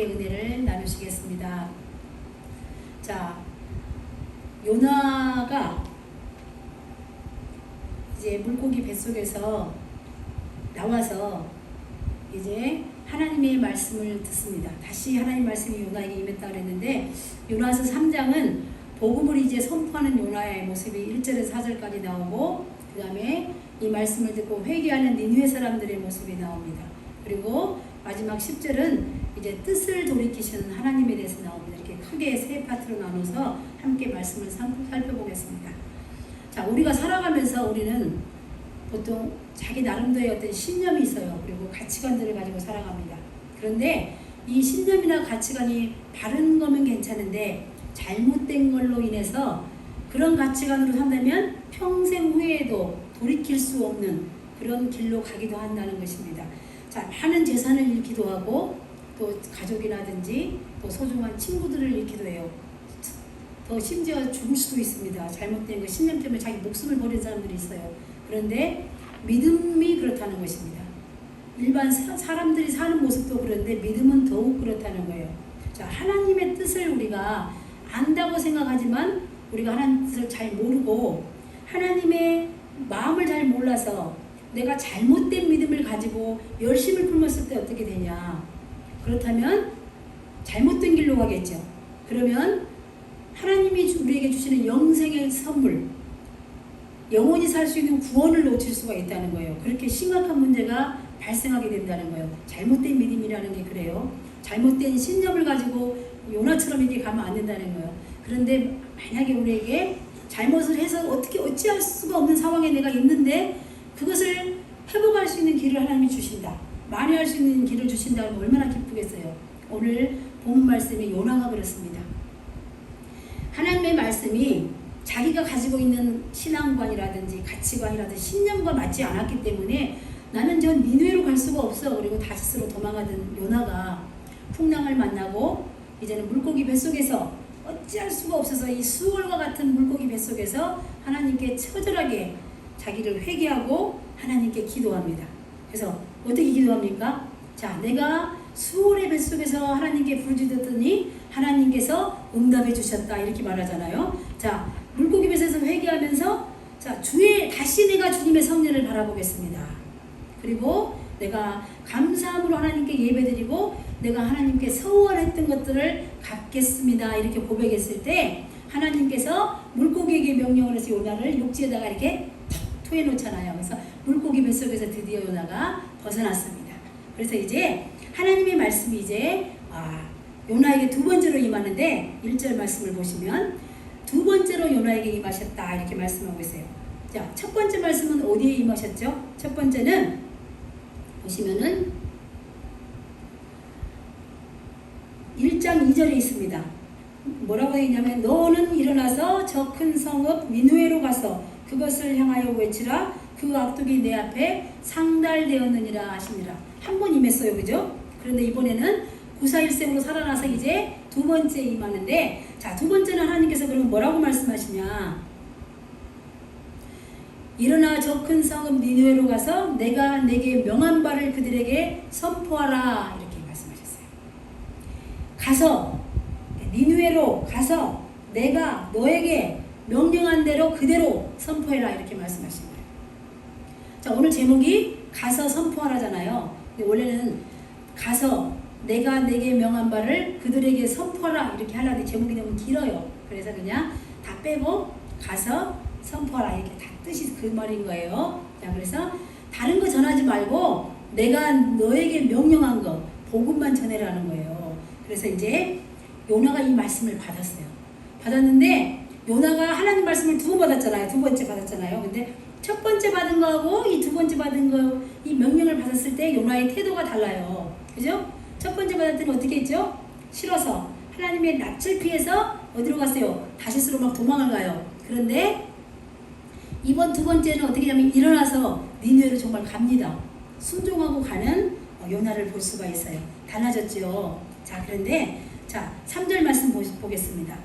하나님의 은혜를 나누시겠습니다. 자, 요나가 이제 물고기 뱃속에서 나와서 이제 하나님의 말씀을 듣습니다. 다시 하나님 말씀이 요나에게 임했다 그랬는데, 요나서 3장은 복음을 이제 선포하는 요나의 모습이 1절에서 4절까지 나오고, 그 다음에 이 말씀을 듣고 회개하는 니느웨 사람들의 모습이 나옵니다. 그리고 마지막 10절은 이제 뜻을 돌이키시는 하나님에 대해서 나옵니다. 이렇게 크게 세 파트로 나눠서 함께 말씀을 살펴보겠습니다. 자, 우리가 살아가면서 우리는 보통 자기 나름대로의 어떤 신념이 있어요. 그리고 가치관들을 가지고 살아갑니다. 그런데 이 신념이나 가치관이 바른 거면 괜찮은데 잘못된 걸로 인해서 그런 가치관으로 산다면 평생 후에도 돌이킬 수 없는 그런 길로 가기도 한다는 것입니다. 자, 많은 재산을 잃기도 하고 또 가족이라든지 또 소중한 친구들을 잃기도 해요. 더 심지어 죽을 수도 있습니다. 잘못된 그 신념 때문에 자기 목숨을 버린 사람들이 있어요. 그런데 믿음이 그렇다는 것입니다. 일반 사람들이 사는 모습도 그런데 믿음은 더욱 그렇다는 거예요. 자, 하나님의 뜻을 우리가 안다고 생각하지만 우리가 하나님 뜻을 잘 모르고 하나님의 마음을 잘 몰라서 내가 잘못된 믿음을 가지고 열심을 품었을 때 어떻게 되냐. 그렇다면 잘못된 길로 가겠죠. 그러면 하나님이 우리에게 주시는 영생의 선물, 영원히 살 수 있는 구원을 놓칠 수가 있다는 거예요. 그렇게 심각한 문제가 발생하게 된다는 거예요. 잘못된 믿음이라는 게 그래요. 잘못된 신념을 가지고 요나처럼 이렇게 가면 안 된다는 거예요. 그런데 만약에 우리에게 잘못을 해서 어찌할 수가 없는 상황에 내가 있는데 그것을 회복할 수 있는 길을 하나님이 주신다. 만회할 수 있는 길을 주신다면 얼마나 기쁘겠어요. 오늘 본 말씀이 요나가 그렇습니다. 하나님의 말씀이 자기가 가지고 있는 신앙관이라든지 가치관이라든지 신념과 맞지 않았기 때문에 나는 저 니느웨로 갈 수가 없어. 그리고 다시스로 도망가던 요나가 풍랑을 만나고 이제는 물고기 뱃속에서 어찌할 수가 없어서 이 수월과 같은 물고기 뱃속에서 하나님께 처절하게 자기를 회개하고 하나님께 기도합니다. 그래서 어떻게 기도합니까? 자, 내가 수월의 뱃속에서 하나님께 부르짖었더니 하나님께서 응답해 주셨다 이렇게 말하잖아요. 자, 물고기 뱃에서 회개하면서 자, 다시 내가 주님의 성령을 바라보겠습니다. 그리고 내가 감사함으로 하나님께 예배드리고 내가 하나님께 서원했던 것들을 갚겠습니다. 이렇게 고백했을 때 하나님께서 물고기에게 명령을 해서 요나를 육지에다가 이렇게 토해 놓잖아요. 그래서 물고기 뱃속에서 드디어 요나가 벗어났습니다. 그래서 이제 하나님의 말씀이 이제 요나에게 두 번째로 임하는데 1절 말씀을 보시면 두 번째로 요나에게 임하셨다 이렇게 말씀하고 있어요. 자, 첫 번째 말씀은 어디에 임하셨죠? 첫 번째는 보시면은 1장 2절에 있습니다. 뭐라고 되어 있냐면 너는 일어나서 저 큰 성읍 니느웨로 가서 그것을 향하여 외치라. 그 악독이 내 앞에 상달되었느니라 하시니라. 한 번 임했어요. 그죠? 그런데 이번에는 구사일생으로 살아나서 이제 두 번째 임하는데, 자, 두 번째는 하나님께서 그럼 뭐라고 말씀하시냐. 일어나 저 큰 성읍 니느웨로 가서 내가 내게 명한 바를 그들에게 선포하라. 이렇게 말씀하셨어요. 가서 니느웨로 가서 내가 너에게 명령한 대로 그대로 선포해라. 이렇게 말씀하신 거예요. 자, 오늘 제목이 가서 선포하라잖아요. 근데 원래는 가서 내가 내게 명한 바를 그들에게 선포하라 이렇게 하려는데 제목이 너무 길어요. 그래서 그냥 다 빼고 가서 선포하라 이렇게 다 뜻이 그 말인 거예요. 자, 그래서 다른 거 전하지 말고 내가 너에게 명령한 거 복음만 전해라는 거예요. 그래서 이제 요나가 이 말씀을 받았어요. 받았는데 요나가 하나님 말씀을 두 번 받았잖아요. 두 번째 받았잖아요. 근데 첫 번째 받은 거하고 이 두 번째 받은 거, 이 명령을 받았을 때 요나의 태도가 달라요. 그죠? 첫 번째 받을 때는 어떻게 했죠? 싫어서 하나님의 낯을 피해서 어디로 갔어요? 다시스로 막 도망을 가요. 그런데 이번 두 번째는 어떻게 하면 일어나서 니느웨로 정말 갑니다. 순종하고 가는 요나를 볼 수가 있어요. 달라졌죠. 자, 그런데 자, 3절 말씀 보겠습니다.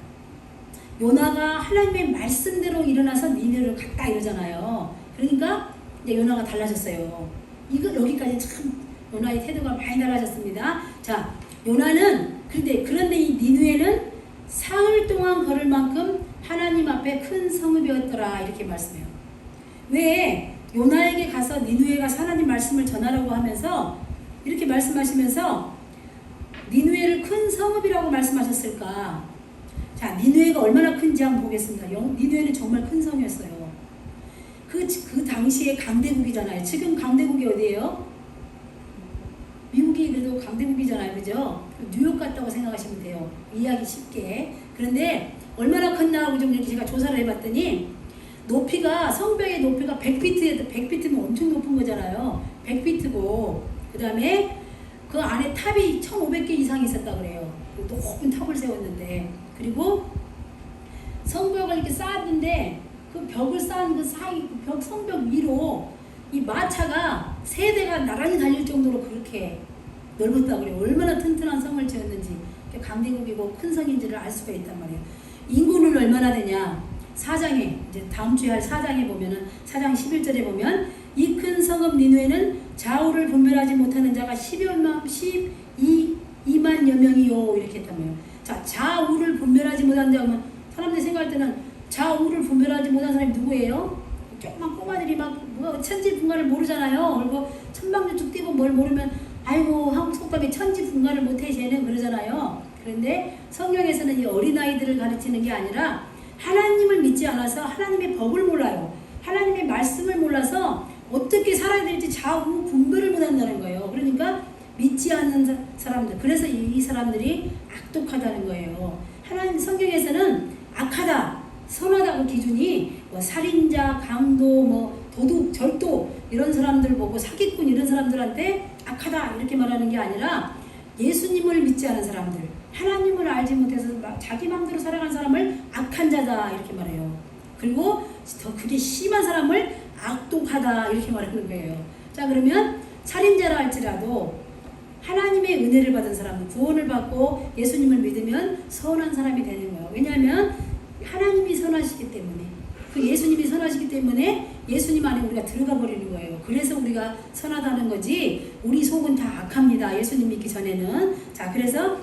요나가 하나님의 말씀대로 일어나서 니느웨로 갔다 이러잖아요. 그러니까 이제 요나가 달라졌어요. 이거 여기까지 참 요나의 태도가 많이 달라졌습니다. 자, 요나는 그런데 이 니느웨는 사흘 동안 걸을 만큼 하나님 앞에 큰 성읍이었더라 이렇게 말씀해요. 왜 요나에게 가서 니느웨가 하나님 말씀을 전하라고 하면서 이렇게 말씀하시면서 니느웨를 큰 성읍이라고 말씀하셨을까? 자, 니느웨가 얼마나 큰지 한번 보겠습니다. 니느웨는 정말 큰 성이었어요. 그 당시에 강대국이잖아요. 지금 강대국이 어디예요? 미국이 그래도 강대국이잖아요. 그죠? 뉴욕 같다고 생각하시면 돼요. 이해하기 쉽게. 그런데 얼마나 컸나 좀 이렇게 제가 조사를 해봤더니 성벽의 높이가 100피트면 엄청 높은 거잖아요. 100피트고 그 다음에 그 안에 탑이 1500개 이상 있었다 그래요. 높은 탑을 세웠는데 그리고 성벽을 이렇게 쌓았는데 그 벽을 쌓은 그 사이 성벽 위로 이 마차가 3대가 나란히 달릴 정도로 그렇게 넓었다고 그래요. 얼마나 튼튼한 성을 지었는지 강대국이고 큰 성인지를 알 수가 있단 말이에요. 인구는 얼마나 되냐? 4장에 이제 다음 주에 할 4장에 보면은 4장 11절에 보면 이 큰 성읍 니느웨는 좌우를 분별하지 못하는 자가 12만 여명이요 이렇게 했단 말이에요. 자, 좌우를 분별하지 못하는 자면 사람들이 생각할 때는 좌우를 분별하지 못하는 사람이 누구예요? 조그만 꼬마들이 막 천지분간을 모르잖아요. 그리고 천방지축 뛰고 뭘 모르면 아이고 한국 속담에 천지분간을 못해 쟤는 그러잖아요. 그런데 성경에서는 이 어린아이들을 가르치는 게 아니라 하나님을 믿지 않아서 하나님의 법을 몰라요. 하나님의 말씀을 몰라서 어떻게 살아야 될지 좌우 분별을 못한다는 거예요. 그러니까 믿지 않는 사람들, 그래서 이 사람들이 악독하다는 거예요. 하나님 성경에서는 악하다, 선하다고 기준이 살인자, 강도, 도둑, 절도 이런 사람들 보고 사기꾼 이런 사람들한테 악하다 이렇게 말하는 게 아니라 예수님을 믿지 않은 사람들, 하나님을 알지 못해서 자기 마음대로 살아가는 사람을 악한 자다 이렇게 말해요. 그리고 더 그게 심한 사람을 악독하다 이렇게 말하는 거예요. 자, 그러면 살인자라 할지라도 하나님의 은혜를 받은 사람은 구원을 받고 예수님을 믿으면 선한 사람이 되는 거예요. 왜냐하면 하나님이 선하시기 때문에, 그 예수님이 선하시기 때문에 예수님 안에 우리가 들어가 버리는 거예요. 그래서 우리가 선하다는 거지 우리 속은 다 악합니다. 예수님 믿기 전에는. 자, 그래서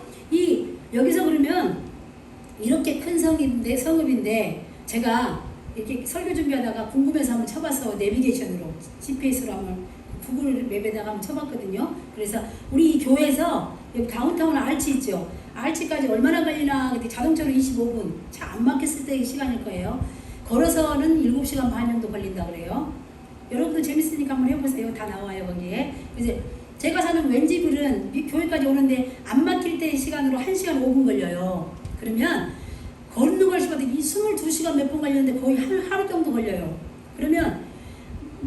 여기서 그러면 이렇게 큰 성읍인데 제가 이렇게 설교 준비하다가 궁금해서 한번 쳐봤어. 내비게이션으로 GPS로 한번 구글 맵에다가 한번 쳐봤거든요. 그래서 우리 이 교회에서 여기 다운타운 알치 있죠. 알치까지 얼마나 걸리나 그때 자동차로 25분 차 안 막혔을 때의 시간일 거예요. 걸어서는 7시간 반 정도 걸린다 그래요. 여러분도 재밌으니까 한번 해보세요. 다 나와요 거기에. 이제 제가 사는 웬지빌은 교회까지 오는데 안 막힐 때의 시간으로 1시간 5분 걸려요. 그러면 걷는 걸 시간도 22시간 몇 번 걸렸는데 거의 하루 정도 걸려요. 그러면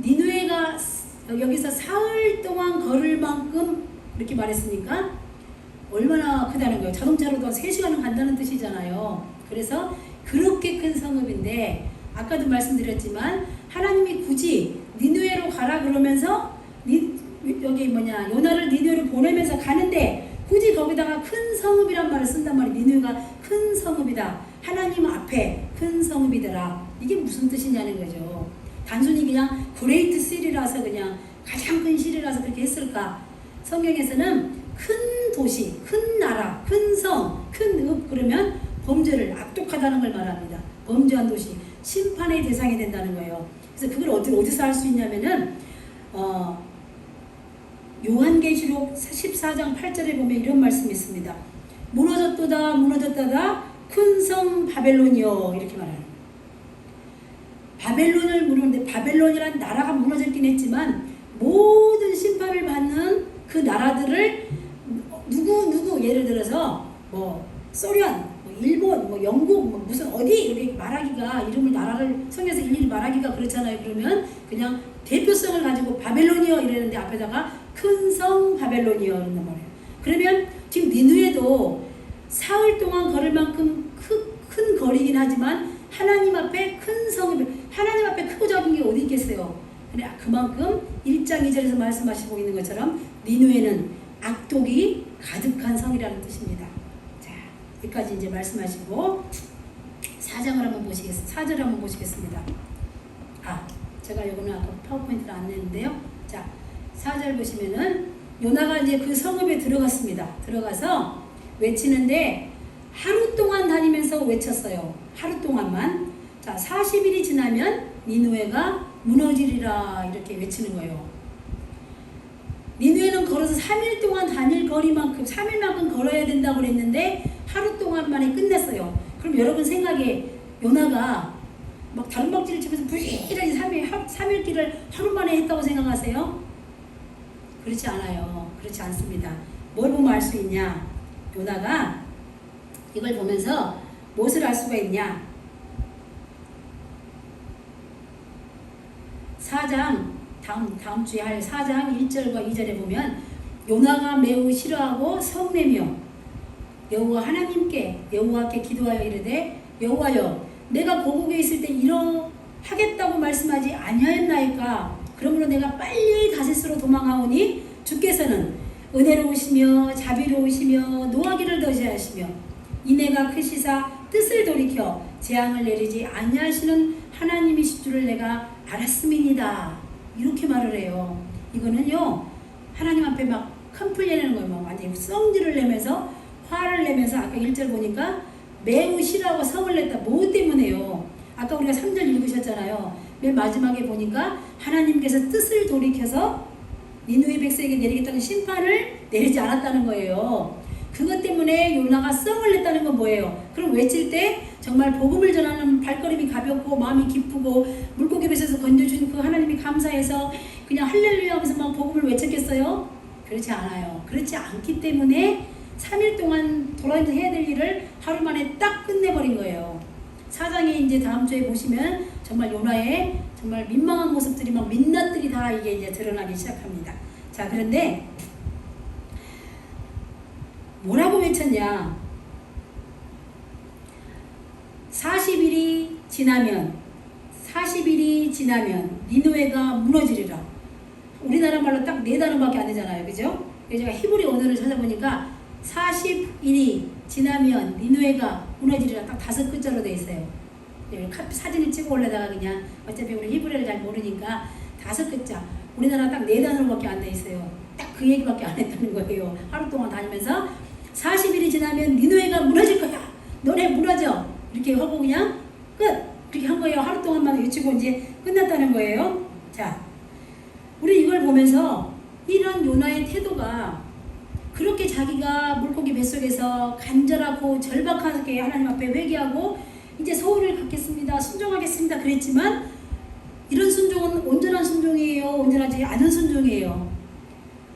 니느웨가 여기서 사흘 동안 걸을 만큼 이렇게 말했으니까 얼마나 크다는 거예요. 자동차로도 3시간은 간다는 뜻이잖아요. 그래서 그렇게 큰 성읍인데 아까도 말씀드렸지만 하나님이 굳이 니느웨로 가라 그러면서 요나를 니느웨로 보내면서 가는데 굳이 거기다가 큰 성읍이란 말을 쓴단 말이에요. 니느웨가 큰 성읍이다. 하나님 앞에 큰 성읍이더라. 이게 무슨 뜻이냐는 거죠. 단순히 그냥 그레이트 시리라서 그냥 가장 큰 시리라서 그렇게 했을까? 성경에서는 큰 도시, 큰 나라, 큰 성, 큰 읍 그러면 범죄를 악독하다는 걸 말합니다. 범죄한 도시, 심판의 대상이 된다는 거예요. 그래서 그걸 어디서 할 수 있냐면은 요한계시록 14장 8절에 보면 이런 말씀이 있습니다. 무너졌도다 큰 성 바벨론이여 이렇게 말하는 바벨론을 무너졌는데 바벨론이란 나라가 무너졌긴 했지만 모든 심판을 받는 그 나라들을 누구 예를 들어서 소련, 일본, 영국 무슨 어디 이렇게 말하기가 이름을 나라를 성경에서 일일이 말하기가 그렇잖아요. 그러면 그냥 대표성을 가지고 바벨론이여 이랬는데 앞에다가 큰 성 바벨론이여 이런단 말이에요. 그러면 지금 니느웨도 사흘 동안 걸을 만큼 큰 거리긴 하지만 하나님 앞에 큰 성읍, 하나님 앞에 크고 작은 게 어디 있겠어요. 그만큼 1장 2절에서 말씀하시고 있는 것처럼 니느웨는 악독이 가득한 성이라는 뜻입니다. 자, 여기까지 이제 말씀하시고 4장을 한번 보시겠습니다. 4절 한번 보시겠습니다. 제가 요거는 아까 파워포인트를 안 냈는데요. 자, 4절 보시면은 요나가 이제 그 성읍에 들어갔습니다. 들어가서 외치는데 하루 동안 다니면서 외쳤어요. 하루 동안만. 자, 40일이 지나면 니느웨가 무너지리라 이렇게 외치는 거예요. 니느웨는 걸어서 3일 동안 다닐 거리만큼 3일만큼 걸어야 된다고 그랬는데 하루 동안 만에 끝냈어요. 그럼 여러분 생각에 요나가 막 다른박질을 치면서 부지런히 3일 길을 하루 만에 했다고 생각하세요? 그렇지 않아요. 그렇지 않습니다. 뭘 보면 알 수 있냐? 요나가 이걸 보면서 무엇을 알 수가 있냐? 4장 다음 주에 할 4장 1절과 2절에 보면 요나가 매우 싫어하고 성내며 여호와께 기도하여 이르되 여호와여 내가 고국에 있을 때 이러하겠다고 말씀하지 아니하였나이까. 그러므로 내가 빨리 다시스로 도망하오니 주께서는 은혜로우시며 자비로우시며 노하기를 더시하시며 이내가 크시사 뜻을 돌이켜 재앙을 내리지 아니하시는 하나님이실 줄을 내가 알았음이니이다. 이렇게 말을 해요. 이거는요 하나님 앞에 막 컴플레인 하는 거예요. 막 완전히 성질을 내면서 화를 내면서 아까 1절 보니까 매우 싫어하고 성을 냈다. 뭐 때문에요? 아까 우리가 3절 읽으셨잖아요. 맨 마지막에 보니까 하나님께서 뜻을 돌이켜서 니느웨 백성에게 내리겠다는 심판을 내리지 않았다는 거예요. 그것 때문에 요나가 성을 냈다는 건 뭐예요? 그럼 외칠 때 정말 복음을 전하는 발걸음이 가볍고 마음이 기쁘고 물고기 뱃에서 건져준 그 하나님이 감사해서 그냥 할렐루야 하면서 막 복음을 외쳤겠어요? 그렇지 않아요. 그렇지 않기 때문에 3일 동안 돌아다니면서 해야 될 일을 하루 만에 딱 끝내버린 거예요. 4장에 이제 다음 주에 보시면 정말 요나의 정말 민망한 모습들이 막 민낯들이 다 이게 이제 드러나기 시작합니다. 자, 그런데 뭐라고 외쳤냐? 40일이 지나면 니느웨가 무너지리라. 우리나라 말로 딱 4단어밖에 안 되잖아요. 그죠? 제가 히브리 언어를 찾아보니까 40일이 지나면 니느웨가 무너지리라 딱 5글자로 되어 있어요. 사진을 찍어 올려다가 그냥 어차피 우리 히브리를 잘 모르니까 5글자. 우리나라 딱 4단어밖에 안 되어 있어요. 딱 그 얘기밖에 안 했다는 거예요. 하루 동안 다니면서 40일이 지나면 니느웨가 무너질 거야. 너네 무너져. 이렇게 하고 그냥 끝. 그렇게 한 거예요. 하루 동안만 외치고 이제 끝났다는 거예요. 자, 우리 이걸 보면서 이런 요나의 태도가 그렇게 자기가 물고기 뱃속에서 간절하고 절박하게 하나님 앞에 회개하고 이제 소원을 갖겠습니다. 순종하겠습니다. 그랬지만 이런 순종은 온전한 순종이에요? 온전하지 않은 순종이에요?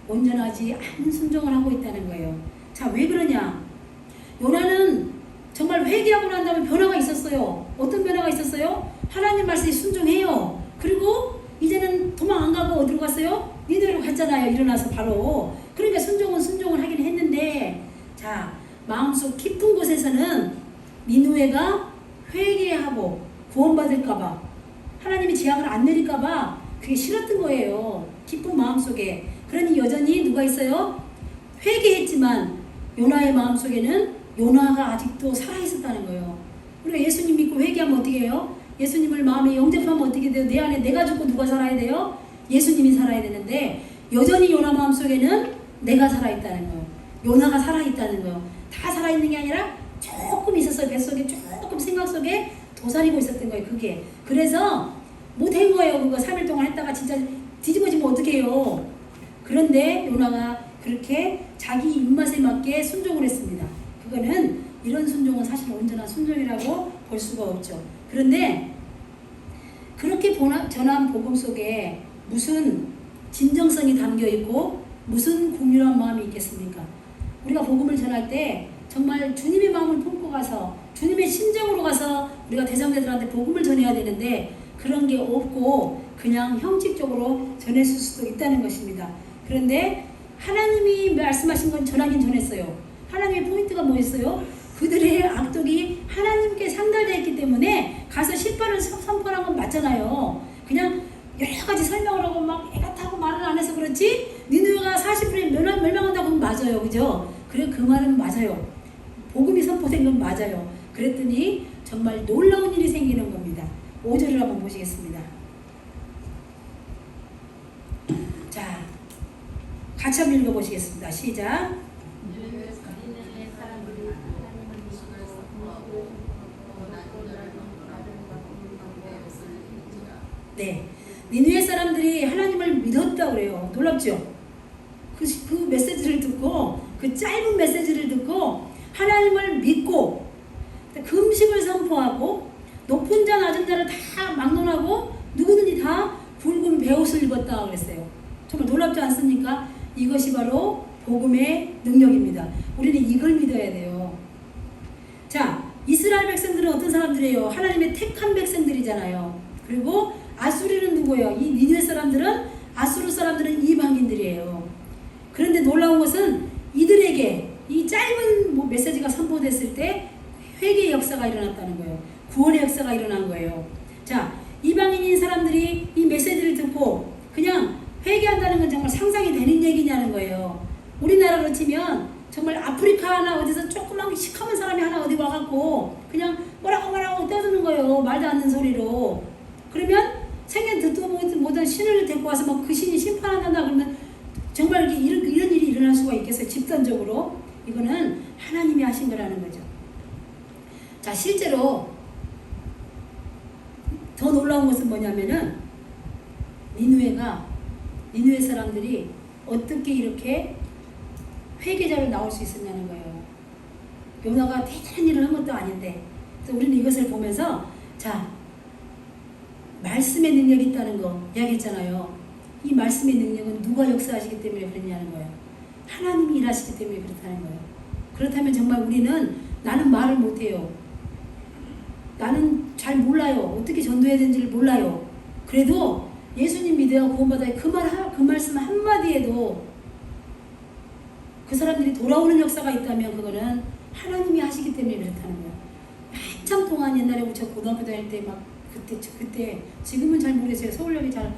온전하지 않은 순종을 하고 있다는 거예요. 자, 왜 그러냐? 요나는 정말 회개하고 난 다음에 변화가 있었어요. 어떤 변화가 있었어요? 하나님 말씀에 순종해요. 그리고 이제는 도망 안 가고 어디로 갔어요? 니느웨로 갔잖아요. 일어나서 바로. 그러니까 순종을 하긴 했는데, 자, 마음속 깊은 곳에서는 니느웨가 회개하고 구원받을까봐 하나님이 재앙을 안 내릴까봐 그게 싫었던 거예요. 깊은 마음속에. 그러니 여전히 누가 있어요? 회개했지만 요나의 마음속에는 요나가 아직도 살아있었다는 거예요. 우리가 예수님 믿고 회개하면 어떻게 해요? 예수님을 마음에 영접하면 어떻게 돼요? 내 안에 내가 죽고 누가 살아야 돼요? 예수님이 살아야 되는데 여전히 요나 마음속에는 내가 살아있다는 거예요. 요나가 살아있다는 거예요. 다 살아있는 게 아니라 조금 있었어요. 뱃속에 조금 생각 속에 도사리고 있었던 거예요. 그게. 그래서 못한 거예요. 그거 3일 동안 했다가 진짜 뒤집어지면 어떡해요. 그런데 요나가 그렇게 자기 입맛에 맞게 순종을 했습니다. 그거는 이런 순종은 사실 온전한 순종이라고 볼 수가 없죠. 그런데 그렇게 전한 복음 속에 무슨 진정성이 담겨 있고 무슨 긍휼한 마음이 있겠습니까? 우리가 복음을 전할 때 정말 주님의 마음을 품고 가서 주님의 심정으로 가서 우리가 대상자들한테 복음을 전해야 되는데 그런 게 없고 그냥 형식적으로 전했을 수도 있다는 것입니다. 그런데 하나님이 말씀하신 건 전하긴 전했어요. 하나님의 포인트가 뭐였어요? 그들의 악독이 하나님께 상달되어 있기 때문에 가서 심판을 선포한 건 맞잖아요. 그냥 여러 가지 설명을 하고 막 애가 타고 말을 안 해서 그렇지 니느웨가 40일에 멸망한다고 하면 맞아요. 그죠? 그래, 그 말은 맞아요. 복음이 선포된 건 맞아요. 그랬더니 정말 놀라운 일이 생기는 겁니다. 5절을 한번 보시겠습니다. 자, 같이 한번 읽어보시겠습니다. 시작. 네, 니느웨 사람들이 하나님을 믿었다고 그래요. 놀랍죠? 그 메시지를 듣고, 그 짧은 메시지를 듣고 하나님을 믿고 금식을 선포하고 높은 자 낮은 자를 다 막론하고 누구든지 다 붉은 베옷을 입었다 그랬어요. 정말 놀랍지 않습니까? 이것이 바로 복음의 능력입니다. 우리는 이걸 믿어야 돼요. 자, 이스라엘 백성들은 어떤 사람들이에요? 하나님의 택한 백성들이잖아요. 그리고 아수리는 누구예요? 이 니느웨 사람들은, 아수르 사람들은 이방인들이에요. 그런데 놀라운 것은 이들에게 이 짧은 메시지가 선포됐을 때 회개의 역사가 일어났다는 거예요. 구원의 역사가 일어난 거예요. 자, 이방인인 사람들이 이 메시지를 듣고 그냥 회개한다는 건 정말 상상이 되는 얘기냐는 거예요. 우리나라로 치면 정말 아프리카나 어디서 조그만 시커먼 사람이 하나 어디 와갖고 그냥 뭐라고 떠드는 거예요. 말도 안 되는 소리로. 그러면 생전 듣도 못한 신을 데리고 와서 막 그 신이 심판한다 그러면 정말 이런 일이 일어날 수가 있겠어요. 집단적으로. 이거는 하나님이 하신 거라는 거죠. 자, 실제로 더 놀라운 것은 뭐냐면은 니느웨 사람들이 어떻게 이렇게 회개자로 나올 수 있었냐는 거예요. 요나가 대단한 일을 한 것도 아닌데. 그래서 우리는 이것을 보면서 자, 말씀의 능력이 있다는 거 이야기했잖아요. 이 말씀의 능력은 누가 역사하시기 때문에 그러냐는 거예요. 하나님이 일하시기 때문에 그렇다는 거예요. 그렇다면 정말 우리는 나는 말을 못해요. 나는 잘 몰라요. 어떻게 전도해야 되는지를 몰라요. 그래도 예수님 믿어야 구원받아요. 그 말씀 한마디에도 그 사람들이 돌아오는 역사가 있다면 그거는 하나님이 하시기 때문에 그렇다는 거예요. 한참 동안 옛날에 저 고등학교 다닐 때 막 그때 지금은 잘 모르겠어요. 서울역이 잘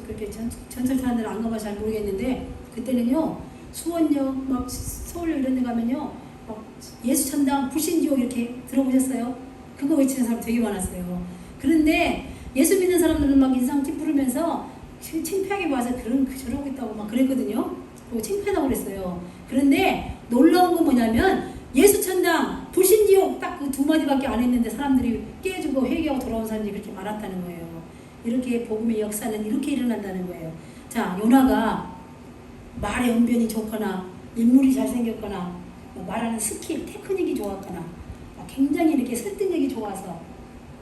그렇게 전철 타는 데를 안 가봐 잘 모르겠는데 그때는요 수원역 막 서울역 이런 데 가면요 막 예수천당 불신지옥 이렇게 들어보셨어요? 그거 외치는 사람 되게 많았어요. 그런데 예수 믿는 사람들은 막 인상 찌푸르면서 창피하게 봐서 저러고 있다고 막 그랬거든요. 그리고 창피하다고 그랬어요. 그런데 놀라운 건 뭐냐면 예수천당 불신지옥 딱 그 두 마디밖에 안 했는데 사람들이 깨주고 회개하고 돌아온 사람들이 그렇게 많았다는 거예요. 이렇게 복음의 역사는 이렇게 일어난다는 거예요. 자, 요나가 말의 언변이 좋거나 인물이 잘생겼거나 말하는 스킬, 테크닉이 좋았거나 굉장히 이렇게 설득력이 좋아서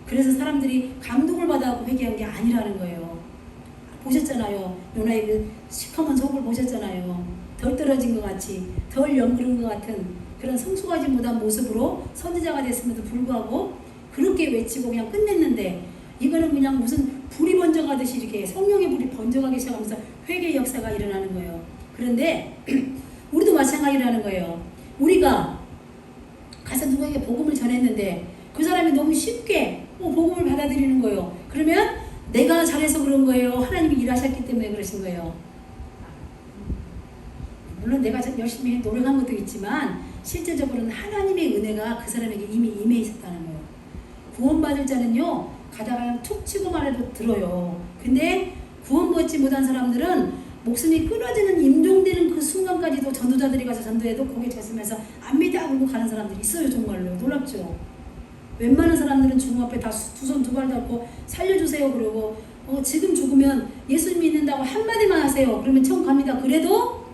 그래서 사람들이 감동을 받아서 회개한 게 아니라는 거예요. 보셨잖아요. 요나의 그 시커먼 속을 보셨잖아요. 덜 떨어진 것 같이 덜 연그른 것 같은 그런 성숙하지 못한 모습으로 선지자가 됐음에도 불구하고 그렇게 외치고 그냥 끝냈는데 이거는 그냥 무슨 불이 번져가듯이 이렇게 성령의 불이 번져가기 시작하면서 회개의 역사가 일어나는 거예요. 그런데 우리도 마찬가지라는 거예요. 우리가 가서 누구에게 복음을 전했는데 그 사람이 너무 쉽게 복음을 받아들이는 거예요. 그러면 내가 잘해서 그런 거예요? 하나님이 일하셨기 때문에 그러신 거예요? 물론 내가 열심히 노력한 것도 있지만 실제적으로는 하나님의 은혜가 그 사람에게 이미 임해 있었다는 거예요. 구원받을 자는요 가다가 툭 치고 말해도 들어요. 근데 구원받지 못한 사람들은 목숨이 끊어지는 임종되는 그 순간까지도 전도자들이 가서 전도해도 고개 쳤으면서 안 믿어 하고 가는 사람들이 있어요. 정말로 놀랍죠. 웬만한 사람들은 주님 앞에 다 두 손 두 발 닫고 살려주세요 그러고 지금 죽으면 예수 믿는다고 한마디만 하세요. 그러면 천국 갑니다. 그래도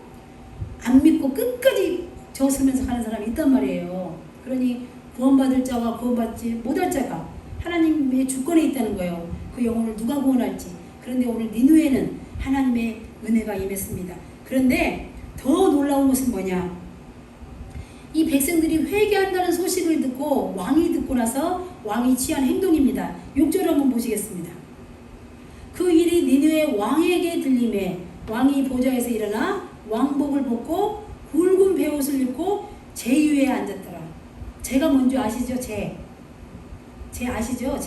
안 믿고 끝까지 저으면서 가는 사람이 있단 말이에요. 그러니 구원받을 자와 구원받지 못할 자가 하나님의 주권에 있다는 거예요. 그 영혼을 누가 구원할지. 그런데 오늘 니느웨는 하나님의 은혜가 임했습니다. 그런데 더 놀라운 것은 뭐냐? 이 백성들이 회개한다는 소식을 듣고 왕이 듣고 나서 왕이 취한 행동입니다. 6절을 한번 보시겠습니다. 그 일이 니느웨 왕에게 들림에 왕이 보좌에서 일어나 왕복을 벗고 굵은 베옷을 입고 제위에 앉았더라. 제가 뭔지 아시죠? 제 아시죠?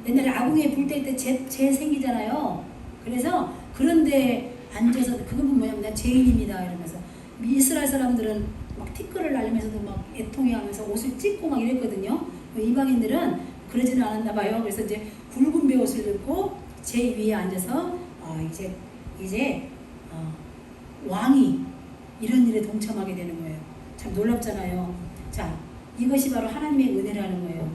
옛날에 아궁이에 불 뗄 때 제 생기잖아요. 그래서 그런데 앉아서 그건 뭐냐면 죄인입니다 이러면서 이스라엘 사람들은 막 티끌을 날리면서도 막 애통해하면서 옷을 찢고 막 이랬거든요. 이방인들은 그러지는 않았나 봐요. 그래서 이제 굵은 베옷을 입고 제 위에 앉아서 이제 왕이 이런 일에 동참하게 되는 거예요. 참 놀랍잖아요. 자, 이것이 바로 하나님의 은혜라는 거예요.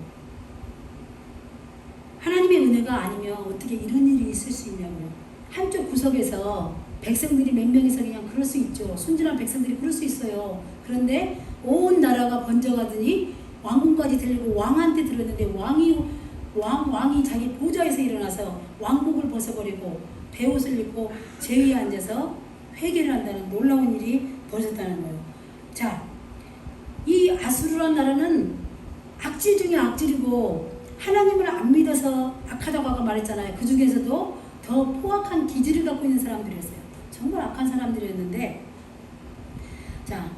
하나님의 은혜가 아니면 어떻게 이런 일이 있을 수 있냐고요. 한쪽 구석에서 백성들이 몇 명이서 그냥 그럴 수 있죠. 순진한 백성들이 그럴 수 있어요. 그런데 온 나라가 번져가더니 왕궁까지 들리고 왕한테 들었는데 왕이 자기 보좌에서 일어나서 왕복을 벗어버리고 베옷을 입고 제위에 앉아서 회개를 한다는 놀라운 일이 벌어졌다는 거예요. 자, 이 아수르란 나라는 악질 중에 악질이고 하나님을 안 믿어서 악하다고 아까 말했잖아요. 그 중에서도 더 포악한 기질을 갖고 있는 사람들이었어요. 정말 악한 사람들이었는데, 자,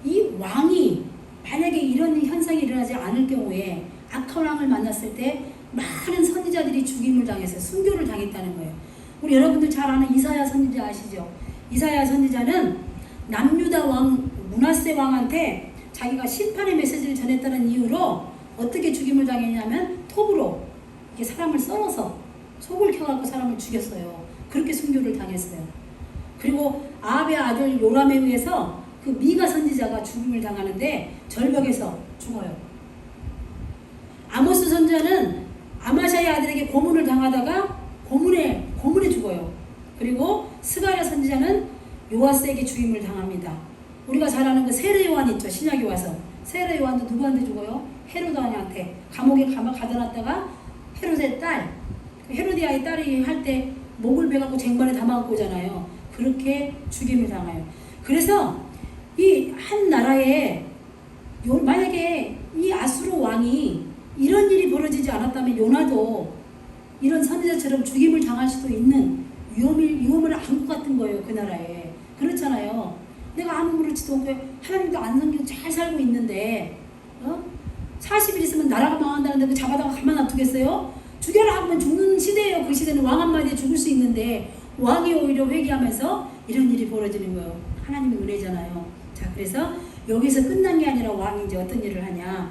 이 왕이 만약에 이런 현상이 일어나지 않을 경우에 악한 왕을 만났을 때 많은 선지자들이 죽임을 당해서 순교를 당했다는 거예요. 우리 여러분들 잘 아는 이사야 선지자 아시죠? 이사야 선지자는 남유다 왕 므낫세 왕한테 자기가 심판의 메시지를 전했다는 이유로 어떻게 죽임을 당했냐면 톱으로 이렇게 사람을 썰어서 속을 켜갖고 사람을 죽였어요. 그렇게 순교를 당했어요. 그리고 아합의 아들 요람에 의해서 그 미가 선지자가 죽임을 당하는데 절벽에서 죽어요. 아모스 선지자는 아마샤의 아들에게 고문을 당하다가 고문에 죽어요. 그리고 스가랴 선지자는 요아스에게 죽임을 당합니다. 우리가 잘 아는 그 세례 요한 있죠. 신약에 와서 세례 요한도 누구한테 죽어요? 헤로드 왕한테 감옥에 가둬놨다가 헤롯의 딸, 헤로디아의 딸이 할 때 목을 베갖고 쟁반에 담아갖고 오잖아요. 그렇게 죽임을 당해요. 그래서 이 한 나라에 만약에 이 아수르 왕이 이런 일이 벌어지지 않았다면 요나도 이런 선지자처럼 죽임을 당할 수도 있는 위험을 안고 갔던 거예요. 그 나라에. 그렇잖아요. 내가 아무렇지도 않고 하나님도 안 섬기고 잘 살고 있는데 40일 있으면 나라가 망한다는데 그 잡아다가 가만 놔두겠어요? 죽여라 하면 죽는 시대예요. 그 시대는 왕 한마디에 죽을 수 있는데 왕이 오히려 회개하면서 이런 일이 벌어지는 거예요. 하나님의 은혜잖아요. 자, 그래서 여기서 끝난 게 아니라 왕이 이제 어떤 일을 하냐.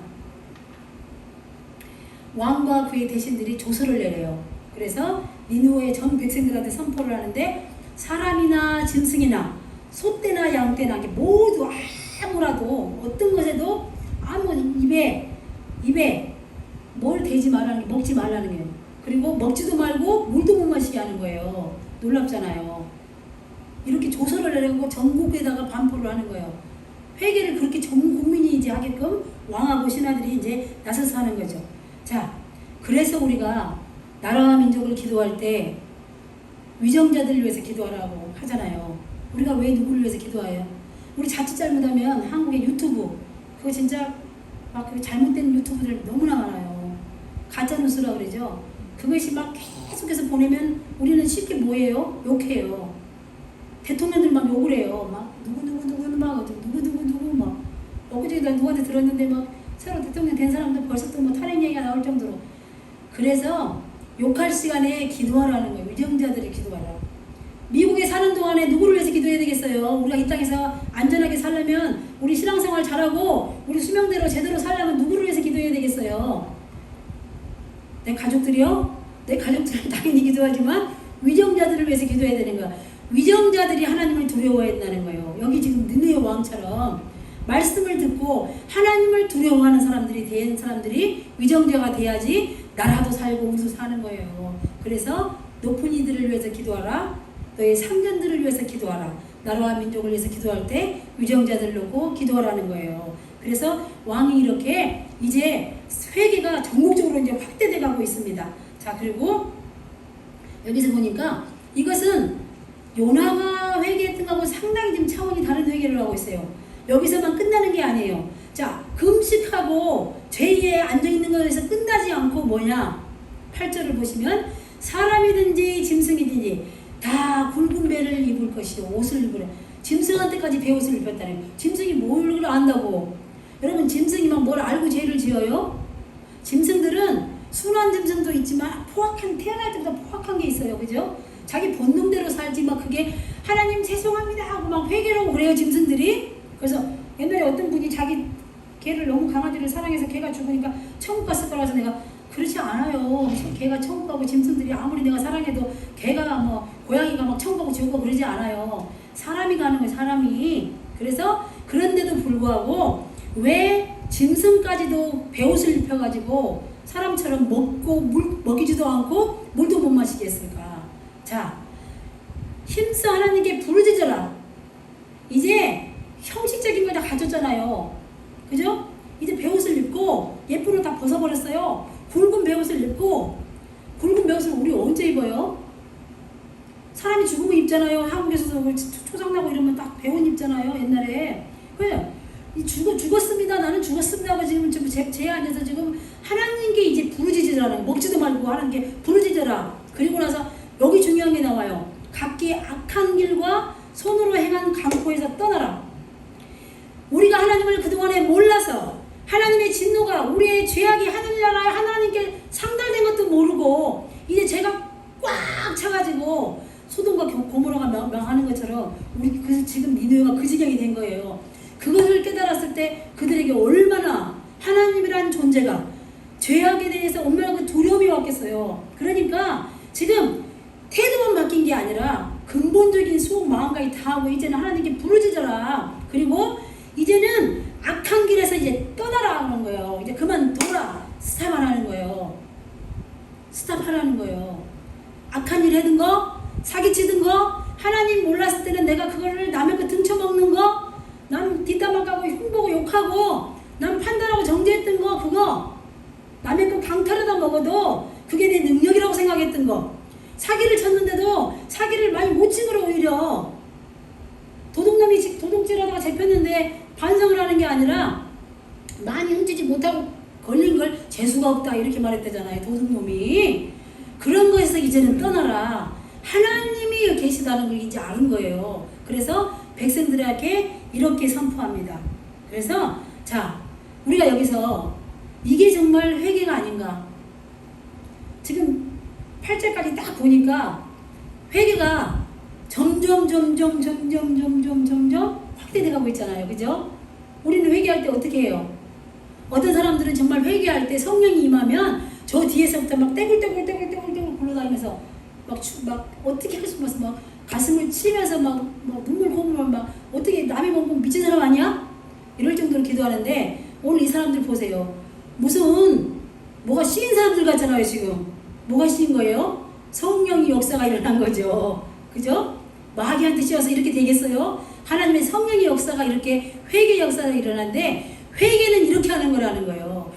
왕과 그의 대신들이 조서를 내려요. 그래서 니느웨의 전 백성들한테 선포를 하는데 사람이나 짐승이나 소떼나 양떼나 모두 아무라도 어떤 것에도 아무 입에 뭘 대지 말라는 게 먹지 말라는 거예요. 그리고 먹지도 말고 물도 못 마시게 하는 거예요. 놀랍잖아요. 이렇게 조서를 내려고 전국에다가 반포를 하는 거예요. 회개를 그렇게 전 국민이 이제 하게끔 왕하고 신하들이 이제 나서서 하는 거죠. 자, 그래서 우리가 나라와 민족을 기도할 때 위정자들을 위해서 기도하라고 하잖아요. 우리가 왜 누구를 위해서 기도해요? 우리 자칫 잘못하면 한국의 유튜브 그거 진짜 막 잘못된 유튜브들 너무나 많아요. 가짜뉴스라 그러죠. 그것이 막 계속해서 보내면 우리는 쉽게 뭐예요? 욕해요. 대통령들만 욕을 해요. 막 누구누구 막 엊그제 나 누구한테 들었는데 막 새로 대통령 된 사람들 벌써 또 뭐 탄핵 얘기가 나올 정도로. 그래서 욕할 시간에 기도하라는 거예요. 위정자들이 기도하라. 미국에 사는 동안에 누구를 위해서 기도해야 되겠어요? 우리가 이 땅에서 안전하게 살려면 우리 신앙생활 잘하고 우리 수명대로 제대로 살려면 누구를 위해서 기도해야 되겠어요? 내 가족들이요? 내 가족들은 당연히 기도하지만 위정자들을 위해서 기도해야 되는 거야. 위정자들이 하나님을 두려워한다는 거예요. 여기 지금 느헤미야 왕처럼 말씀을 듣고 하나님을 두려워하는 사람들이 된 사람들이 위정자가 돼야지 나라도 살고 우리도 사는 거예요. 그래서 높은 이들을 위해서 기도하라. 너의 상전들을 위해서 기도하라. 나라와 민족을 위해서 기도할 때 위정자들을 놓고 기도하라는 거예요. 그래서 왕이 이렇게 이제 회개가 전국적으로 이제 확대돼 가고 있습니다. 자, 그리고 여기서 보니까 이것은 요나가 회개했던 거하고 상당히 지금 차원이 다른 회개를 하고 있어요. 여기서만 끝나는 게 아니에요. 자, 금식하고 죄에 앉아있는 것에서 끝나지 않고 뭐냐? 8절을 보시면 사람이든지 짐승이든지 다 굵은 배를 입을 것이요 옷을 입으라. 짐승한테까지 배옷을 입혔다는 거예요. 짐승이 뭘 안다고? 여러분, 짐승이 막 뭘 알고 죄를 지어요? 짐승들은 순한 짐승도 있지만 태어날 때부터 포악한 게 있어요. 그죠? 자기 본능대로 살지 막 그게 하나님 죄송합니다 하고 막 회개하고 그래요. 짐승들이. 그래서 옛날에 어떤 분이 자기 개를 너무 강아지를 사랑해서 개가 죽으니까 천국 갔을 거라서 내가 그렇지 않아요. 개가 천국 가고 짐승들이 아무리 내가 사랑해도 개가 뭐 고양이가 막 천국 가고 지옥 가고 그러지 않아요. 사람이 가는 거예요, 사람이. 그래서 그런데도 불구하고 왜 짐승까지도 베옷을 입혀가지고 사람처럼 먹고 물 먹이지도 않고 물도 못 마시게 했을까? 자, 힘써 하나님께 부르짖어라. 이제 형식적인 걸 다 가졌잖아요. 그죠? 이제 베옷을 입고 예쁜 옷 다 벗어버렸어요. 굵은 베옷을 입고, 굵은 베옷을 우리 언제 입어요? 사람이 죽으면 입잖아요. 한국에서도 초상나고 이러면 딱 베옷 입잖아요. 옛날에. 그래. 죽었습니다. 나는 죽었습니다. 하고 지금 제 안에서 지금 하나님께 이제 부르짖으라는 거. 먹지도 말고 하나님께 부르짖어라. 그리고 나서 여기 중요한 게 나와요. 각기 악한 길과 손으로 행한 강포에서 떠나라. 우리가 하나님을 그동안에 몰라서 하나님의 진노가 우리의 죄악이 하늘나라에 하나님께 상달된 것도 모르고 이제 죄가 꽉 차가지고 소돔과 고모라가 망하는 것처럼 우리 지금 니느웨가 그 지경이 된 거예요. 그것을 깨달았을 때 그들에게 얼마나 하나님이라는 존재가 죄악에 대해서 얼마나 그 두려움이 왔겠어요. 그러니까 지금 태도만 바뀐 게 아니라 근본적인 속 마음까지 다 하고 이제는 하나님께 부르짖어라. 그리고 이제는 악한 길에서 이제 떠나라 하는 거예요. 이제 그만둬라. 스탑하라는 거예요. 스탑하라는 거예요. 악한 일 하는 거, 사기치던 거, 하나님 몰랐을 때는 내가 그거를 남의 거 등쳐먹는 거, 남 뒷담화 까고 흉보고 욕하고 남 판단하고 정죄했던 거, 그거 남의 거 강탈하다 먹어도 그게 내 능력이라고 생각했던 거, 사기를 쳤는데도 사기를 많이 못 친 거로 오히려 도둑놈이 도둑질하다가 잡혔는데 반성을 하는 게 아니라 많이 훔치지 못하고 걸린 걸 재수가 없다 이렇게 말했대잖아요. 도둑놈이. 그런 거에서 이제는 떠나라. 하나님이 계시다는 걸 이제 아는 거예요. 그래서 백성들에게 이렇게 선포합니다. 그래서 자, 우리가 여기서 이게 정말 회개가 아닌가. 지금 8절까지 딱 보니까 회개가 점점 확대돼가고 있잖아요. 그죠? 우리는 회개할 때 어떻게 해요? 어떤 사람들은 정말 회개할 때 성령이 임하면 저 뒤에서부터 막 떼굴떼굴 굴러다니면서 막 어떻게 할 수 없어서 막 가슴을 치면서 막 눈물 콧물 막 어떻게 남이 보고 미친 사람 아니야? 이럴 정도로 기도하는데 오늘 이 사람들 보세요. 무슨 뭐가 씌인 사람들 같잖아요. 지금 뭐가 씌인 거예요? 성령의 역사가 일어난 거죠. 그죠? 마귀한테 씌워서 이렇게 되겠어요? 하나님의 성령의 역사가 이렇게 회개 역사가 일어나는데 회개는 이렇게 하는 거라는 거예요.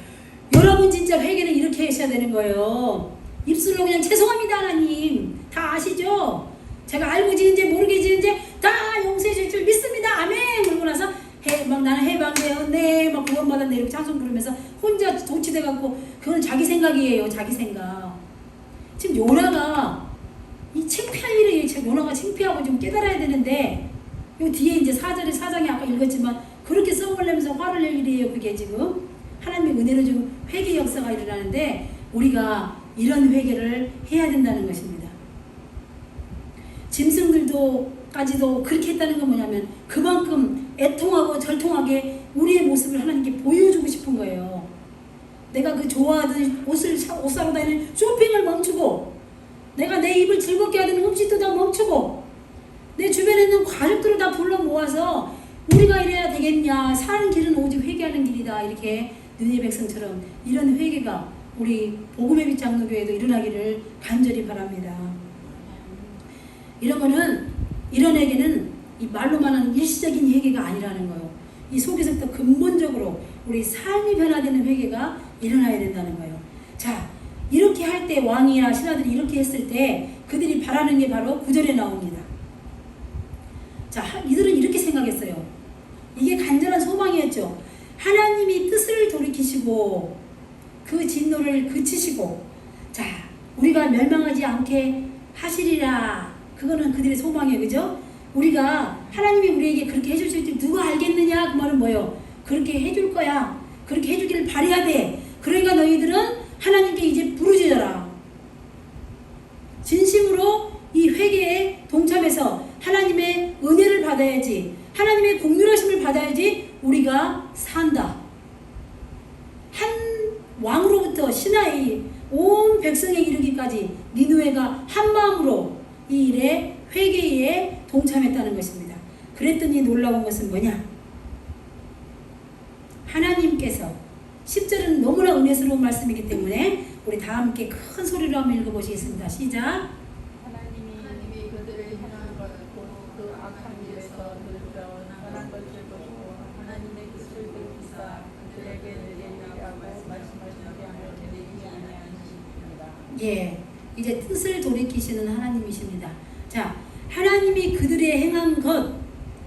여러분 진짜 회개는 이렇게 하셔야 되는 거예요. 입술로 그냥 죄송합니다 하나님 다 아시죠? 제가 알고 지은지 모르게 지은지 다 용서해 줄 줄 믿습니다. 아멘. 그러고 나서 막 나는 해방되었네 막 구원받았네 이렇게 찬송 부르면서 혼자 도취돼갖고 그건 자기 생각이에요. 자기 생각. 지금 요나가 이 창피한 일을 요나가 창피하고 좀 깨달아야 되는데 요 뒤에 이제 4장에 아까 읽었지만 그렇게 썩을 내면서 화를 낼 일이에요. 그게 지금 하나님의 은혜로 좀 회개 역사가 일어나는데 우리가 이런 회개를 해야 된다는 것입니다. 짐승들도까지도 그렇게 했다는 건 뭐냐면 그만큼 애통하고 절통하게 우리의 모습을 하나님께 보여주고 싶은 거예요. 내가 그 좋아하던 옷 사러 다니는 쇼핑을 멈추고 내가 내 입을 즐겁게 하던 음식도 다 멈추고 내 주변에 있는 가족들을 다 불러 모아서 우리가 이래야 되겠냐. 사는 길은 오직 회개하는 길이다. 이렇게 느헤미야 백성처럼 이런 회개가 우리 복음의 빛 장로교회도 일어나기를 간절히 바랍니다. 이런 회개는 이 말로만 하는 일시적인 회개가 아니라는 거예요. 이 속에서부터 근본적으로 우리 삶이 변화되는 회개가 일어나야 된다는 거예요. 자, 이렇게 할 때 왕이나 신하들이 이렇게 했을 때 그들이 바라는 게 바로 9절에 나옵니다. 자, 이들은 이렇게 생각했어요. 이게 간절한 소망이었죠. 하나님이 뜻을 돌이키시고 그 진노를 그치시고 자, 우리가 멸망하지 않게 하시리라. 그거는 그들의 소망이에요. 그죠? 우리가 하나님이 우리에게 그렇게 해줄 수 있지 누가 알겠느냐? 그 말은 뭐예요? 그렇게 해줄 거야. 그렇게 해주기를 바라야 돼. 그러니까 너희들은 하나님께 이제 부르짖어라. 진심으로 이 회개에 동참해서 하나님의 은혜를 받아야지. 하나님의 공률하심을 받아야지 우리가 산다. 한 왕으로부터 신하의 온 백성에 이르기까지 니느웨가 한 마음으로 이 일에 회개에 동참했다는 것입니다. 그랬더니 놀라운 것은 뭐냐? 하나님께서 10절은 너무나 은혜스러운 말씀이기 때문에 우리 다 함께 큰 소리로 한번 읽어보시겠습니다. 시작. 하나님이 그들을 향한 것고 그 악한 길에서 돌이켜 나가는 것을 보시고 하나님의 뜻을 들으사 그들에게 내리라고 말씀하신 양을 내리지 아니하십니다. 예, 이제 뜻을 돌이키시는 하나님이십니다. 자, 하나님이 그들의 행한 것,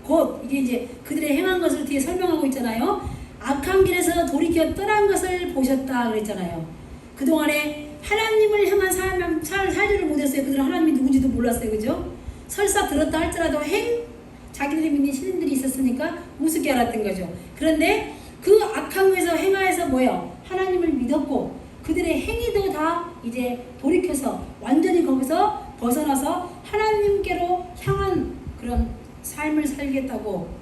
곧 이게 이제 그들의 행한 것을 뒤에 설명하고 있잖아요. 악한 길에서 돌이켜 떠난 것을 보셨다 그랬잖아요. 그동안에 하나님을 향한 살지를 못했어요. 그들은 하나님이 누군지도 몰랐어요. 그죠? 설사 들었다 할지라도 자기들이 믿는 신인들이 있었으니까 우습게 알았던 거죠. 그런데 그 악한 것에서 행하여서 뭐예요? 하나님을 믿었고 그들의 행위도 다 이제 돌이켜서 완전히 거기서 벗어나서 하나님께로 향한 그런 삶을 살겠다고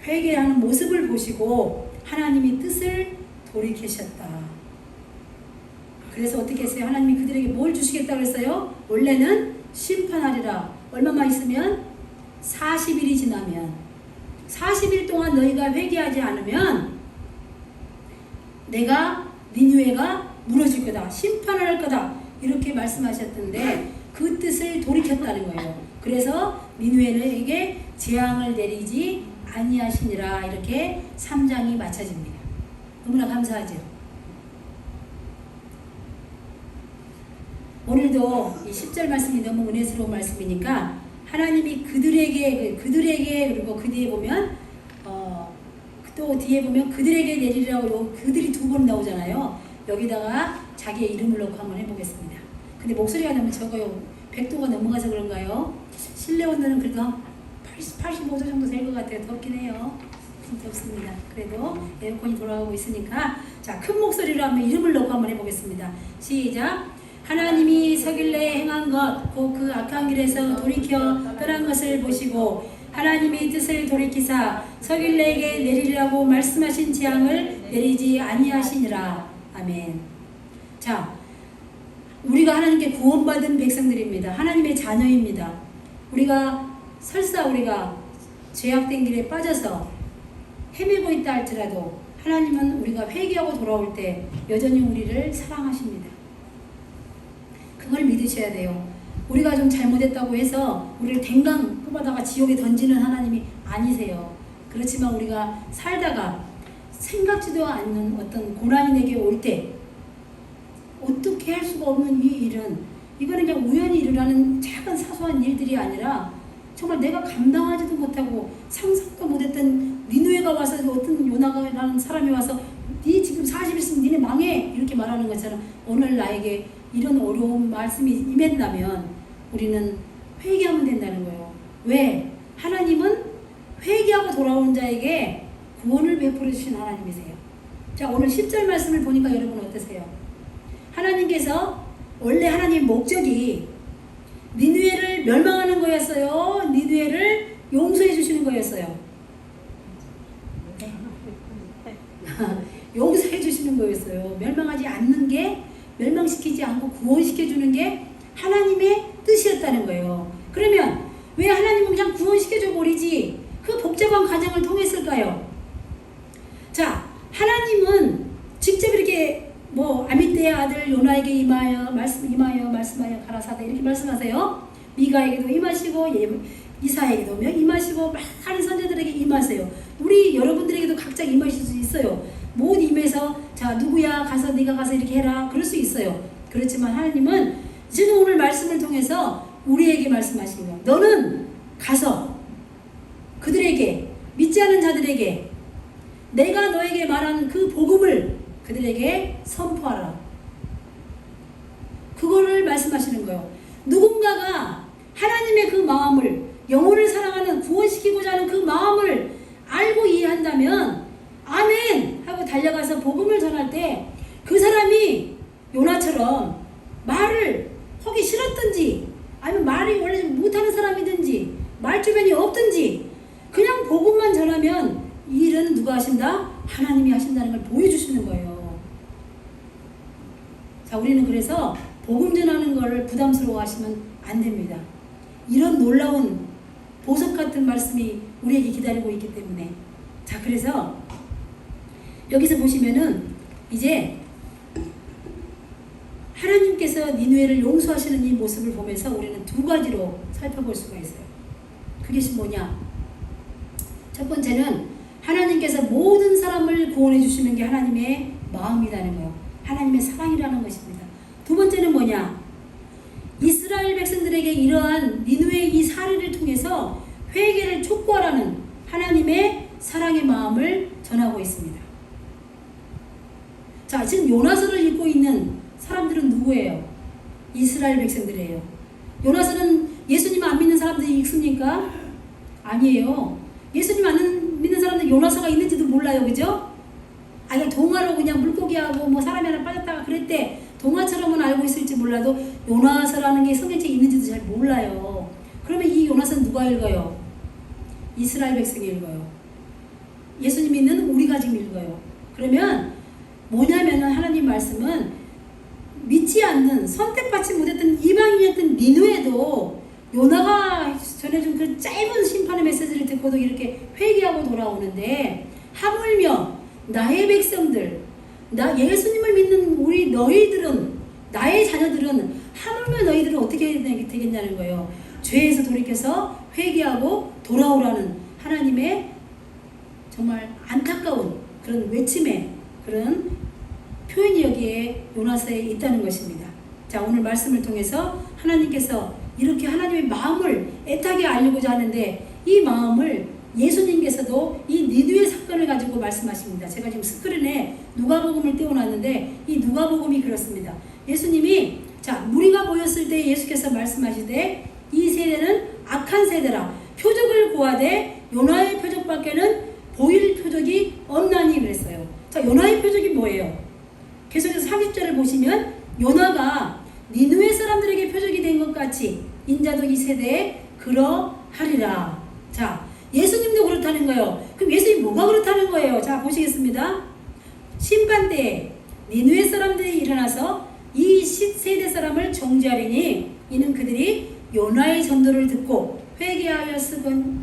회개하는 모습을 보시고 하나님이 뜻을 돌이키셨다. 그래서 어떻게 했어요? 하나님이 그들에게 뭘 주시겠다고 했어요? 원래는 심판하리라. 얼마만 있으면 40일이 지나면 40일 동안 너희가 회개하지 않으면 내가 니느웨가 무너질 거다. 심판을 할 거다. 이렇게 말씀하셨던데 그 뜻을 돌이켰다는 거예요. 그래서 니느웨에게 재앙을 내리지 아니하시니라. 이렇게 3장이 마쳐집니다. 너무나 감사하죠. 오늘도 이 10절 말씀이 너무 은혜스러운 말씀이니까 하나님이 그들에게 그리고 그 뒤에 보면 또 뒤에 보면 그들에게 내리라고 그들이 두 번 나오잖아요. 여기다가 자기의 이름을 넣고 한번 해보겠습니다. 근데 목소리가 너무 적어요. 100도가 넘어가서 그런가요? 실내 온도는 그래도 한 85도 정도 될 것 같아요. 덥긴 해요. 덥습니다. 그래도 에어컨이 돌아가고 있으니까 자, 큰 목소리로 한번 이름을 넣고 한번 해보겠습니다. 시작. 하나님이 서길래 행한 것, 곧 그 악한 길에서 돌이켜 떠난 것을 보시고 하나님의 뜻을 돌이키사 서길래에게 내리라고 말씀하신 재앙을 내리지 아니하시니라. 아멘. 자, 우리가 하나님께 구원받은 백성들입니다. 하나님의 자녀입니다. 설사 우리가 죄악된 길에 빠져서 헤매고 있다 할지라도 하나님은 우리가 회개하고 돌아올 때 여전히 우리를 사랑하십니다. 그걸 믿으셔야 돼요. 우리가 좀 잘못했다고 해서 우리를 댕강 뽑아다가 지옥에 던지는 하나님이 아니세요. 그렇지만 우리가 살다가 생각지도 않는 어떤 고난이 내게 올 때 어떻게 할 수가 없는 이 일은 이거는 그냥 우연히 일어나는 작은 사소한 일들이 아니라 정말 내가 감당하지도 못하고 상상도 못했던 니느웨가 와서 어떤 요나가라는 사람이 와서 네 지금 40일 있으면 니네 망해 이렇게 말하는 것처럼 오늘 나에게 이런 어려운 말씀이 임했다면 우리는 회개하면 된다는 거예요. 왜? 하나님은 회개하고 돌아오는 자에게 구원을 베풀어 주신 하나님이세요. 자, 오늘 10절 말씀을 보니까 여러분 어떠세요? 하나님께서 원래 하나님의 목적이 니느웨를 멸망하는 거였어요? 니느웨를 용서해 주시는 거였어요? 용서해 주시는 거였어요. 멸망하지 않는 게, 멸망시키지 않고 구원시켜 주는 게 하나님의 뜻이었다는 거예요. 그러면 왜 하나님은 그냥 구원시켜 줘 버리지 그 복잡한 과정을 통했을까요? 자, 하나님은 직접 이렇게 아미떼의 아들 요나에게 임하여 말씀하여 가라사대 이렇게 말씀하세요. 미가에게도 임하시고 이사에게도 임하시고 많은 선자들에게 임하세요. 우리 여러분들에게도 각자 임하실 수 있어요. 못 임해서 자 누구야 가서 네가 가서 이렇게 해라 그럴 수 있어요. 그렇지만 하나님은 지금 오늘 말씀을 통해서 우리에게 말씀하신 거예요. 너는 가서 그들에게 믿지 않은 자들에게 내가 너에게 말한 그 복음을 그들에게 선포하라. 그거를 말씀하시는 거예요. 누군가가 하나님의 그 마음을 영혼을 사랑하는 구원시키고자 하는 그 마음을 알고 이해한다면 아멘 하고 달려가서 복음을 전할 때 그 사람이 요나처럼 말을 하기 싫었든지 아니면 말이 원래 좀 못하는 사람이든지 말주변이 없든지 그냥 복음만 전하면 이 일은 누가 하신다? 하나님이 하신다는 걸 보여주시는 거예요. 자, 우리는 그래서 복음 전하는 거를 부담스러워 하시면 안 됩니다. 이런 놀라운 보석 같은 말씀이 우리에게 기다리고 있기 때문에. 자, 그래서 여기서 보시면은 이제 하나님께서 니느웨를 용서하시는 이 모습을 보면서 우리는 두 가지로 살펴볼 수가 있어요. 그게 뭐냐? 첫 번째는 하나님께서 모든 사람을 구원해 주시는 게 하나님의 마음이라는 거예요. 하나님의 사랑이라는 것입니다. 두 번째는 뭐냐? 이스라엘 백성들에게 이러한 니느웨의 이 사례를 통해서 회개를 촉구하라는 하나님의 사랑의 마음을 전하고 있습니다. 자, 지금 요나서를 읽고 있는 사람들은 누구예요? 이스라엘 백성들이에요. 요나서는 예수님 안 믿는 사람들이 읽습니까? 아니에요. 예수님 안 믿는 사람들 요나서가 있는지도 몰라요. 그죠? 아니, 동화로 그냥 물고기하고 뭐 사람이 하나 빠졌다가 그랬대. 동화처럼은 알고 있을지 몰라도 요나서라는 게 성경책에 있는지도 잘 몰라요. 그러면 이 요나서는 누가 읽어요? 이스라엘 백성이 읽어요. 예수님 믿는 우리가 지금 읽어요. 그러면 뭐냐면은 하나님 말씀은 믿지 않는, 선택받지 못했던 이방인이었던 니느웨도 요나가 전해준 그 짧은 심판의 메시지를 듣고도 이렇게 회개하고 돌아오는데, 하물며 나의 백성들, 나 예수님을 믿는 우리 너희들은, 나의 자녀들은 하물며 너희들은 어떻게 되겠냐는 거예요. 죄에서 돌이켜서 회개하고 돌아오라는 하나님의 정말 안타까운 그런 외침의 그런 표현이 여기에 요나서에 있다는 것입니다. 자, 오늘 말씀을 통해서 하나님께서 이렇게 하나님의 마음을 애타게 알리고자 하는데, 이 마음을 예수님께서도 이 니느웨 사건을 가지고 말씀하십니다. 제가 지금 스크린에 누가복음을 띄워놨는데, 이 누가복음이 그렇습니다. 예수님이, 자, 무리가 모였을 때 예수께서 말씀하시되 이 세대는 악한 세대라, 표적을 구하되 요나의 표적밖에는 보일 표적이 없나니 그랬어요. 자, 요나의 표적이 뭐예요? 계속해서 30절을 보시면 요나가 니느웨 사람들에게 표적이 된 것 같이 인자도 이 세대에 그러하리라. 자, 예수님도 그렇다는 거예요. 그럼 예수님 뭐가 그렇다는 거예요? 자, 보시겠습니다. 심판때에 니느웨 사람들이 일어나서 이 세대 사람을 정죄하리니 이는 그들이 요나의 전도를 듣고 회개하여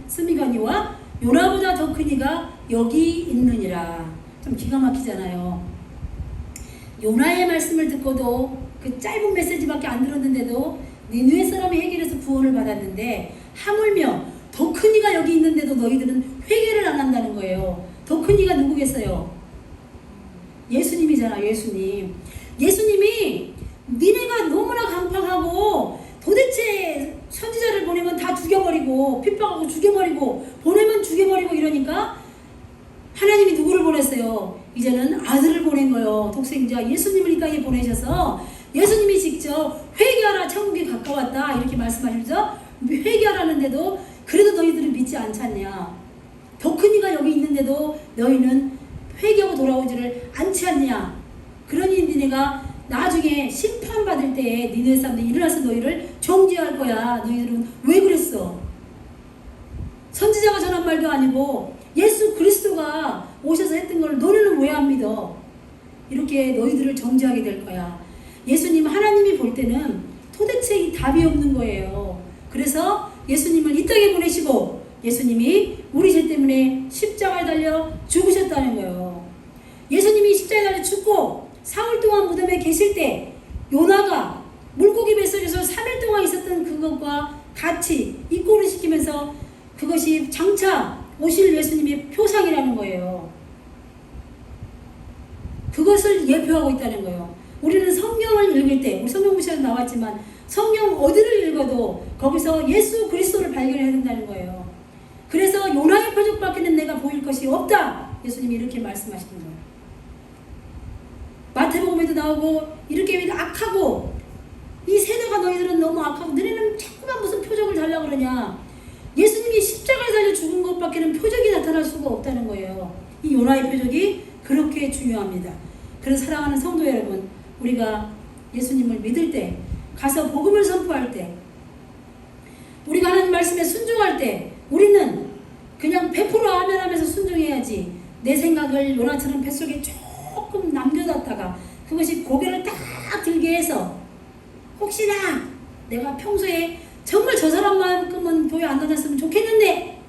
쓰미거니와 요나보다 더 큰 이가 여기 있느니라. 좀 기가 막히잖아요. 요나의 말씀을 듣고도 그 짧은 메시지밖에 안 들었는데도 니느웨 사람이 해결해서 구원을 받았는데, 하물며 더 큰 이가 여기 있는데도 너희들은 회개를 안 한다는 거예요. 더 큰 이가 누구겠어요? 예수님이잖아. 예수님이 니네가 너무나 강팍하고 도대체 선지자를 보내면 다 죽여버리고 핍박하고 죽여버리고 보내면 죽여버리고 이러니까 하나님이 누구를 보냈어요? 이제는 아들을 보낸 거예요. 독생자 예수님을 이 땅에 보내셔서 예수님이 직접 회개하라, 천국이 가까웠다 이렇게 말씀하시면서 회개하라는데도 그래도 너희들은 믿지 않잖냐. 더 큰 이가 여기 있는데도 너희는 회개하고 돌아오지를 않지 않냐. 그러니 니네가 나중에 심판받을 때에 니네 사람들이 일어나서 너희를 정죄할 거야. 너희들은 왜 그랬어? 선지자가 전한 말도 아니고 예수 그리스도가 오셔서 했던 걸 너희는 왜 안 믿어? 이렇게 너희들을 정죄하게 될 거야. 예수님, 하나님이 볼 때는 도대체 이 답이 없는 거예요. 그래서 예수님을 이 땅에 보내시고 예수님이 우리 죄 때문에 십자가에 달려 죽으셨다는 거예요. 예수님이 십자가에 달려 죽고 사흘 동안 무덤에 계실 때 요나가 물고기 뱃속에서 3일 동안 있었던 그것과 같이 입고를 시키면서 그것이 장차 오실 예수님의 표상이라는 거예요. 그것을 예표하고 있다는 거예요. 우리는 성경을 읽을 때, 우리 성경무시에 나왔지만 성경 어디를 읽어도 거기서 예수 그리스도를 발견해야 된다는 거예요. 그래서 요나의 표적밖에는 내가 보일 것이 없다. 예수님이 이렇게 말씀하시는 거예요. 마태복음에도 나오고 이렇게 악하고 이 세대가 너희들은 너무 악하고 너희는 자꾸만 무슨 표적을 달라고 그러냐. 예수님이 십자가에 달려 죽은 것밖에는 표적이 나타날 수가 없다는 거예요. 이 요나의 표적이 그렇게 중요합니다. 그래서 사랑하는 성도 여러분, 우리가 예수님을 믿을 때, 가서 복음을 선포할 때, 우리가 하나님 말씀에 순종할 때 우리는 그냥 100% 아멘 하면서 순종해야지, 내 생각을 요나처럼 뱃속에 조금 남겨뒀다가 그것이 고개를 딱 들게 해서 혹시나 내가 평소에 정말 저 사람만큼은 교회 안 다녔으면 좋겠는데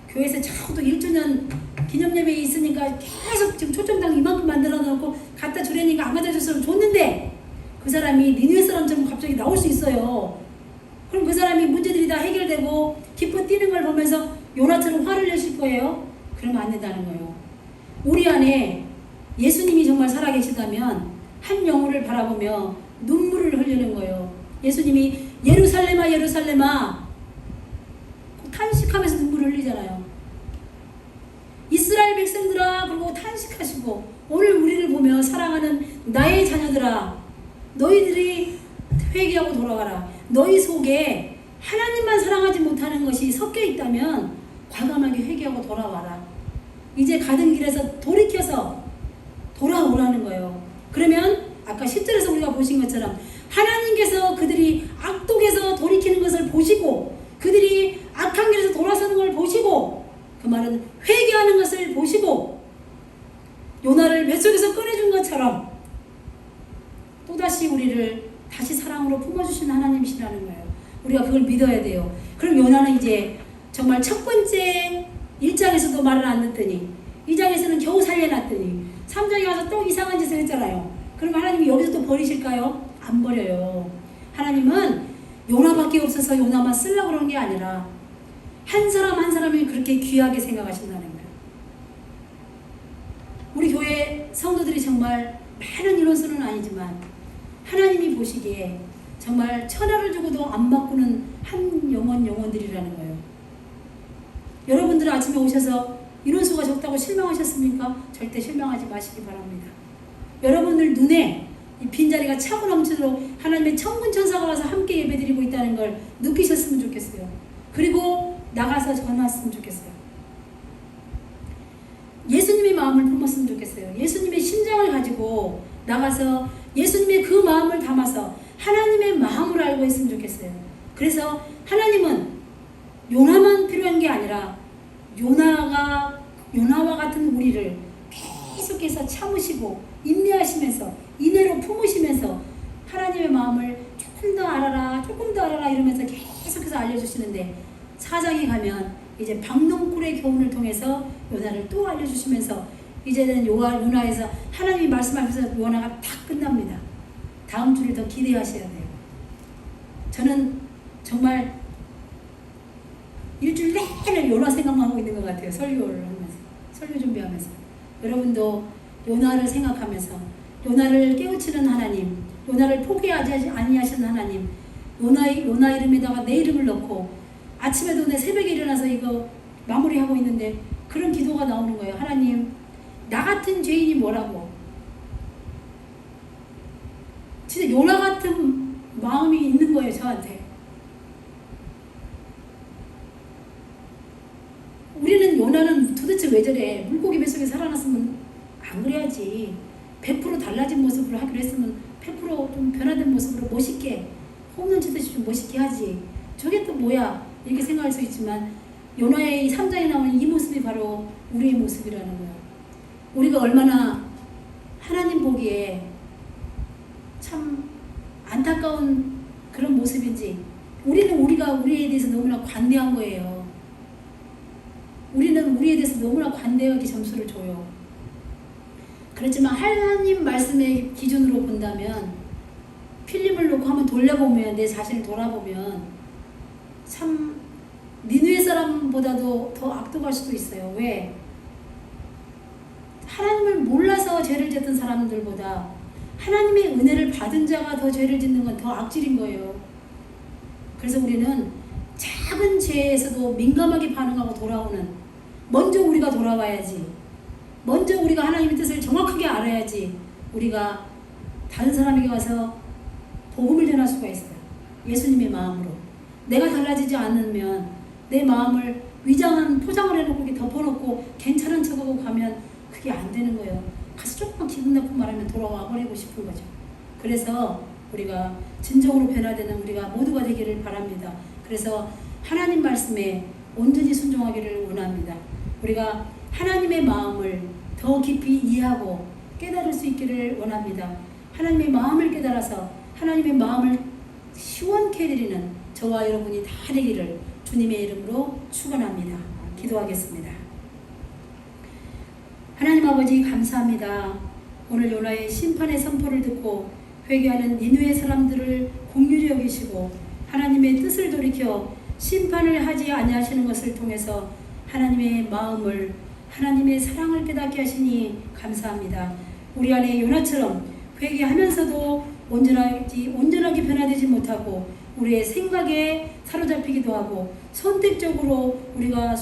교회에서 자꾸 또 1주년 기념예배 있으니까 계속 지금 초점당 이만큼 만들어 놓고 갖다 주려니까 안 갖다 줬으면 좋는데 그 사람이 니느웨 사람처럼 갑자기 나올 수 있어요. 그럼 그 사람이 문제들이 다 해결되고 기뻐 뛰는 걸 보면서 요나처럼 화를 내실 거예요? 그러면 안 된다는 거예요. 우리 안에 예수님이 정말 살아계시다면 한 영혼을 바라보며 눈물을 흘리는 거예요. 예수님이 예루살렘아 예루살렘아 탄식하면서 눈물을 흘리잖아요. 이스라엘 백성들아 그리고 탄식하시고 오늘 우리를 보며 사랑하는 나의 자녀들아 너희들이 회개하고 돌아가라. 너희 속에 하나님만 사랑하지 못하는 것이 섞여 있다면 과감하게 회개하고 돌아와라. 이제 가던 길에서 돌이켜서 돌아오라는 거예요. 그러면 아까 10절에서 우리가 보신 것처럼 하나님께서 그들이 악독에서 돌이키는 것을 보시고 그들이 악한 길에서 돌아서는 걸 보시고 그 말은 회개하는 것을 보시고 요나를 뱃속에서 꺼내준 것처럼 또다시 우리를 다시 사랑으로 품어주시는 하나님이시라는 거예요. 우리가 그걸 믿어야 돼요. 그럼 요나는 이제 정말 첫 번째 1장에서도 말을 안 듣더니 2장에서는 겨우 살려놨더니 3장에 와서 또 이상한 짓을 했잖아요. 그럼 하나님이 여기서 또 버리실까요? 안 버려요. 하나님은 요나밖에 없어서 요나만 쓰려고 그런 게 아니라 한 사람 한 사람이 그렇게 귀하게 생각하신다는 거예요. 우리 교회 성도들이 정말 많은 인원수는 아니지만 하나님이 보시기에 정말 천하를 주고도 안 바꾸는 한 영혼들이라는 거예요. 여러분들 아침에 오셔서 인원수가 적다고 실망하셨습니까? 절대 실망하지 마시기 바랍니다. 여러분들 눈에 이 빈자리가 차고 넘치도록 하나님의 천군 천사가 와서 함께 예배드리고 있다는 걸 느끼셨으면 좋겠어요. 그리고 나가서 전화했으면 좋겠어요. 예수님의 마음을 품었으면 좋겠어요. 예수님의 심장을 가지고 나가서 예수님의 그 마음을 담아서 하나님의 마음을 알고 있으면 좋겠어요. 그래서 하나님은 요나만 필요한 게 아니라 요나와 같은 우리를 계속해서 참으시고 인내하시면서 인내로 품으시면서 하나님의 마음을 조금 더 알아라 이러면서 계속해서 알려주시는데 4장에 가면 이제 박농쿨의 교훈을 통해서 요나를 또 알려주시면서 이제는 요나에서 하나님이 말씀하면서 요나가 다 끝납니다. 다음 주를 더 기대하셔야 돼요. 저는 정말 일주일 내내 요나 생각만 하고 있는 것 같아요. 설교를 하면서 설교 준비하면서 여러분도 요나를 생각하면서 요나를 깨우치는 하나님, 요나를 포기하지 아니하시는 하나님, 요나 이름에다가 내 이름을 넣고 아침에도 내 새벽에 일어나서 이거 마무리하고 있는데 그런 기도가 나오는 거예요. 하나님, 나 같은 죄인이 뭐라고? 진짜 요나 같은 마음이 있는 거예요, 저한테. 우리는 요나는 도대체 왜 저래? 물고기 뱃속에 살아났으면 안 그래야지. 100% 달라진 모습으로 하기로 했으면 100% 좀 변화된 모습으로 멋있게 홈런 치듯이 좀 멋있게 하지. 저게 또 뭐야? 이렇게 생각할 수 있지만 요나의 3장에 나오는 이 모습이 바로 우리의 모습이라는 거예요. 우리가 얼마나 하나님 보기에 참 안타까운 그런 모습인지 우리가 우리에 대해서 너무나 관대한 거예요. 우리는 우리에 대해서 너무나 관대하게 점수를 줘요. 그렇지만 하나님 말씀의 기준으로 본다면 필름을 놓고 한번 돌려보면 내 자신을 돌아보면 참 니느웨 사람보다도 더 악독할 수도 있어요. 왜? 하나님을 몰라서 죄를 짓던 사람들보다 하나님의 은혜를 받은 자가 더 죄를 짓는 건 더 악질인 거예요. 그래서 우리는 작은 죄에서도 민감하게 반응하고 돌아오는 먼저 우리가 돌아와야지. 먼저 우리가 하나님의 뜻을 정확하게 알아야지 우리가 다른 사람에게 와서 복음을 전할 수가 있어요. 예수님의 마음으로. 내가 달라지지 않으면 내 마음을 위장한 포장을 해놓고 이렇게 덮어놓고 괜찮은 척하고 가면 그게 안 되는 거예요. 가서 조금만 기분 나쁜 말하면 돌아와 버리고 싶은 거죠. 그래서 우리가 진정으로 변화되는 우리가 모두가 되기를 바랍니다. 그래서 하나님 말씀에 온전히 순종하기를 원합니다. 우리가 하나님의 마음을 더 깊이 이해하고 깨달을 수 있기를 원합니다. 하나님의 마음을 깨달아서 하나님의 마음을 시원케 해드리는 저와 여러분이 다 되기를 주님의 이름으로 축원합니다. 기도하겠습니다. 하나님 아버지 감사합니다. 오늘 요나의 심판의 선포를 듣고 회개하는 니느웨 사람들을 긍휼히 여기시고 하나님의 뜻을 돌이켜 심판을 하지 아니하시는 것을 통해서 하나님의 마음을, 하나님의 사랑을 깨닫게 하시니 감사합니다. 우리 안에 요나처럼 회개하면서도 온전하게 변화되지 못하고 우리의 생각에 사로잡히기도 하고 선택적으로 우리가